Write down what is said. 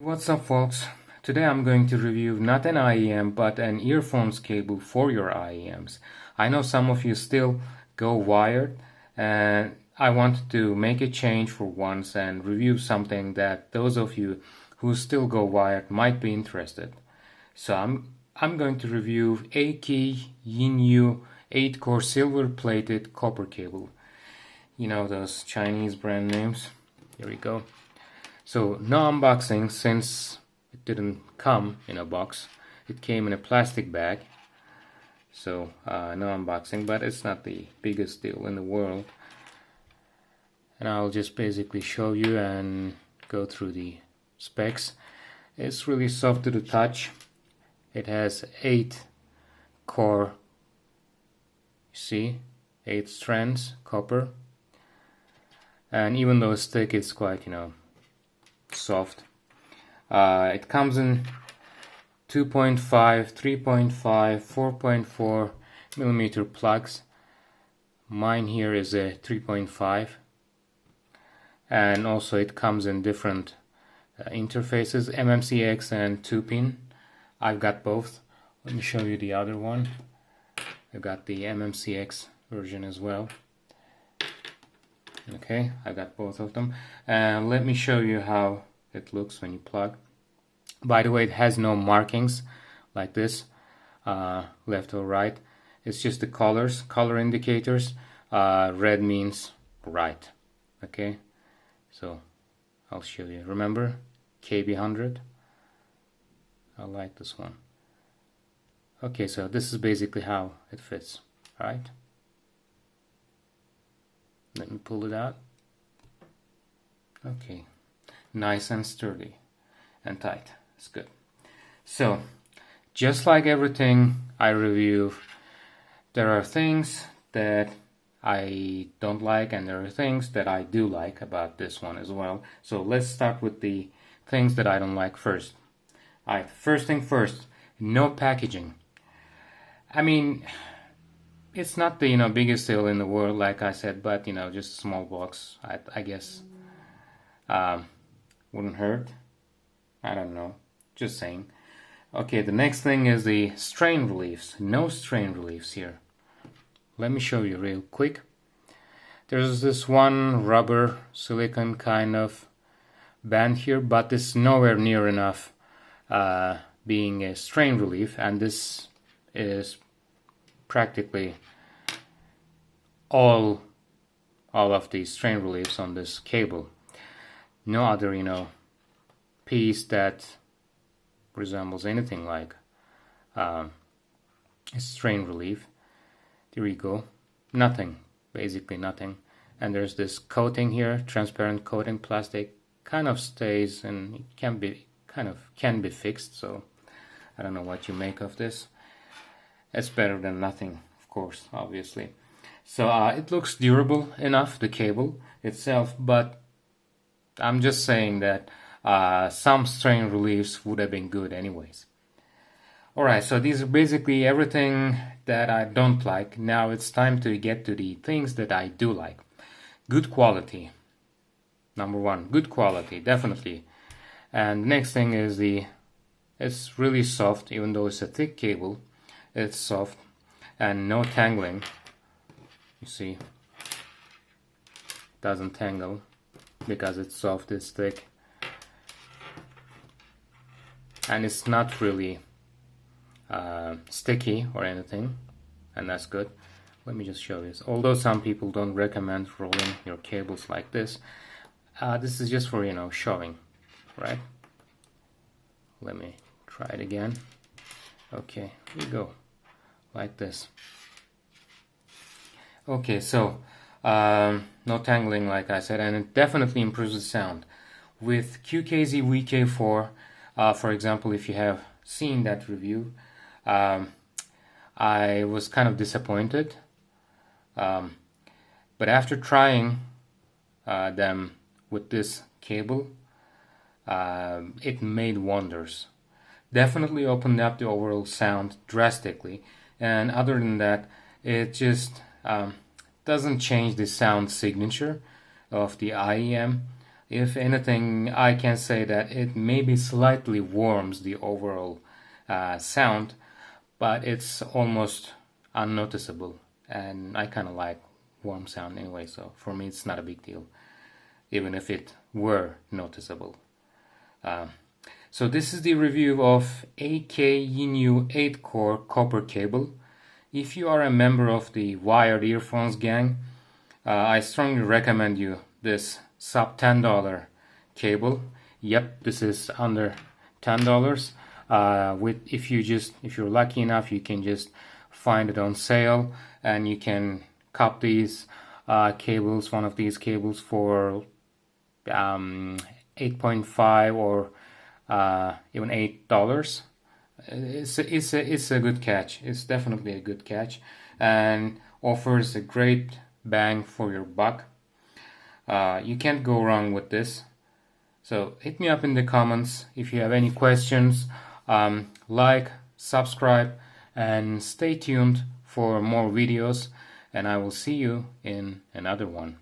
What's up, folks? Today I'm going to review not an IEM but an earphones cable for your IEMs. I know some of you still go wired, and I wanted to make a change for once and review something that those of you who still go wired might be interested. So I'm going to review A-Key Yinyoo 8-core silver-plated copper cable. You know those Chinese brand names? Here we go. So no unboxing since it didn't come in a box. It came in a plastic bag. So no unboxing, but it's not the biggest deal in the world. And I'll just basically show you and go through the specs. It's really soft to the touch. It has 8 core, you see, 8 strands, copper. And even though it's thick, it's quite, soft. It comes in 2.5, 3.5, 4.4 millimeter plugs. Mine here is a 3.5, and also it comes in different interfaces, MMCX and 2-pin. I've got both. Let me show you the other one. I've got the MMCX version as well. Okay, I got both of them, and let me show you how it looks when you plug. By the way, it has no markings like this, left or right. It's just the colors, color indicators. Red means right. Okay, so I'll show you. Remember KB100? I like this one. Okay, so this is basically how it fits. All right. Let me pull it out. Okay, nice and sturdy and tight. It's good. So, just like everything I review, there are things that I don't like and there are things that I do like about this one as well. So let's start with the things that I don't like first. Alright, first thing first, no packaging. I mean, it's not the biggest deal in the world, like I said, but just a small box, I guess wouldn't hurt. I don't know, just saying. Okay, the next thing is the strain reliefs. No strain reliefs here. Let me show you real quick. There's this one rubber silicone kind of band here, but it's nowhere near enough being a strain relief, and this is practically all of the strain reliefs on this cable. No other piece that resembles anything like a strain relief. There you go. Nothing, basically nothing. And there's this coating here, transparent coating, plastic, kind of stays, and it can be fixed. So I don't know what you make of this. It's better than nothing, of course, obviously. So it looks durable enough, the cable itself, but I'm just saying that some strain reliefs would have been good anyways. Alright, so these are basically everything that I don't like. Now it's time to get to the things that I do like. Good quality. Number one, good quality, definitely. And the next thing is it's really soft, even though it's a thick cable. It's soft and no tangling. You see, doesn't tangle because it's soft, it's thick, and it's not really sticky or anything, and that's good. Let me just show you this. Although some people don't recommend rolling your cables like this, this is just for showing, right? Let me try it again. Okay, here we go, like this. Okay, so no tangling, like I said, and it definitely improves the sound. With QKZ VK4, for example, if you have seen that review, I was kind of disappointed. But after trying them with this cable, it made wonders. Definitely opened up the overall sound drastically, and other than that, it just doesn't change the sound signature of the IEM. If anything, I can say that it maybe slightly warms the overall sound, but it's almost unnoticeable, and I kind of like warm sound anyway, so for me it's not a big deal, even if it were noticeable. So this is the review of AK Yinyoo 8-core copper cable. If you are a member of the wired earphones gang, I strongly recommend you this sub $10 cable. Yep, this is under $10. If you're lucky enough, you can just find it on sale, and you can cop these cables, one of these cables, for 8.5 or even $8. It's a good catch. It's definitely a good catch, and offers a great bang for your buck. You can't go wrong with this. So hit me up in the comments if you have any questions. Like, subscribe, and stay tuned for more videos, and I will see you in another one.